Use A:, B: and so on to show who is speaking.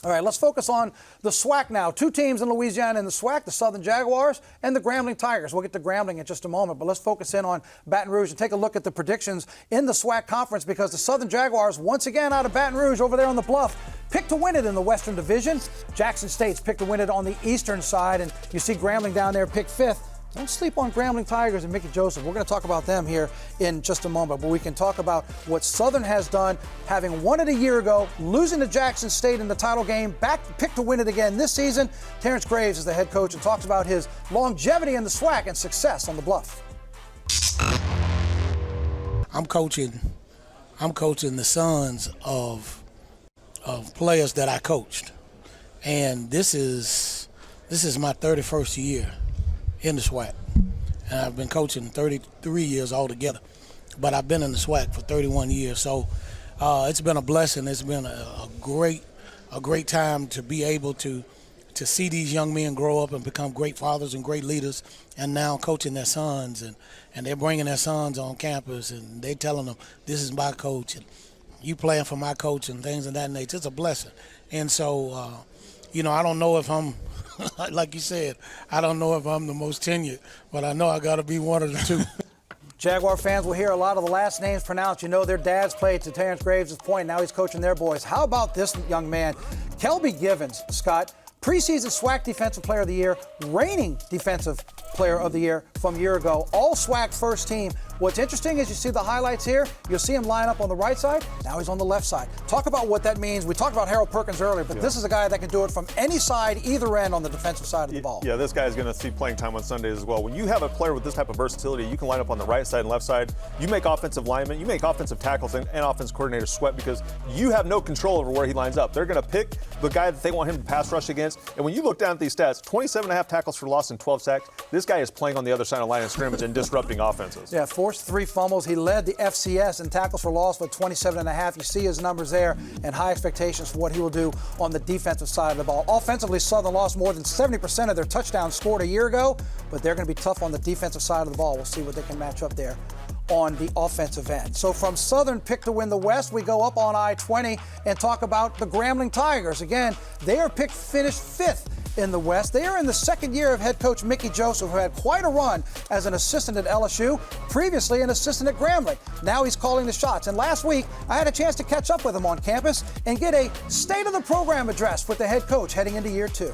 A: All right, let's focus on the SWAC now. Two teams in Louisiana in the SWAC, the Southern Jaguars and the Grambling Tigers. We'll get to Grambling in just a moment, but let's focus in on Baton Rouge and take a look at the predictions in the SWAC conference, because the Southern Jaguars, once again out of Baton Rouge over there on the bluff, picked to win it in the Western Division. Jackson State's picked to win it on the Eastern side, and you see Grambling down there picked 5th. Don't sleep on Grambling Tigers and Mickey Joseph. We're going to talk about them here in just a moment, but we can talk about what Southern has done, having won it a year ago, losing to Jackson State in the title game, picked to win it again this season. Terrence Graves is the head coach and talks about his longevity in the SWAC and success on the bluff.
B: I'm coaching the sons of players that I coached, and this is my 31st year in the SWAC, and I've been coaching 33 years altogether, but I've been in the SWAC for 31 years. So it's been a blessing. It's been a great time to be able to see these young men grow up and become great fathers and great leaders, and now coaching their sons, and they're bringing their sons on campus, and they're telling them, this is my coach, and you playing for my coach, and things of that nature. It's a blessing. And so, I don't know if I'm, like you said, I don't know if I'm the most tenured, but I know I got to be one of the two.
A: Jaguar fans will hear a lot of the last names pronounced. You know their dads played, to Terrence Graves' point. Now he's coaching their boys. How about this young man, Kelby Givens, Scott? Preseason SWAC Defensive Player of the Year, reigning Defensive Player of the Year from a year ago, all SWAC first team. What's interesting is you see the highlights here. You'll see him line up on the right side. Now he's on the left side. Talk about what that means. We talked about Harold Perkins earlier, but this is a guy that can do it from any side, either end on the defensive side of the ball.
C: Yeah, this guy is going to see playing time on Sundays as well. When you have a player with this type of versatility, you can line up on the right side and left side. You make offensive linemen, you make offensive tackles and offensive coordinators sweat, because you have no control over where he lines up. They're going to pick the guy that they want him to pass rush against. And when you look down at these stats, 27.5 tackles for loss and 12 sacks. This guy is playing on the other side of the line of scrimmage and disrupting offenses.
A: Yeah, forced 3 fumbles. He led the FCS in tackles for loss with 27.5. You see his numbers there, and high expectations for what he will do on the defensive side of the ball. Offensively, Southern lost more than 70% of their touchdowns scored a year ago, but they're going to be tough on the defensive side of the ball. We'll see what they can match up there on the offensive end. So from Southern picked to win the West, we go up on I-20 and talk about the Grambling Tigers. Again, they are picked finished 5th in the West. They are in the second year of head coach Mickey Joseph, who had quite a run as an assistant at LSU, previously an assistant at Grambling. Now he's calling the shots. And last week, I had a chance to catch up with him on campus and get a state of the program address with the head coach heading into year 2.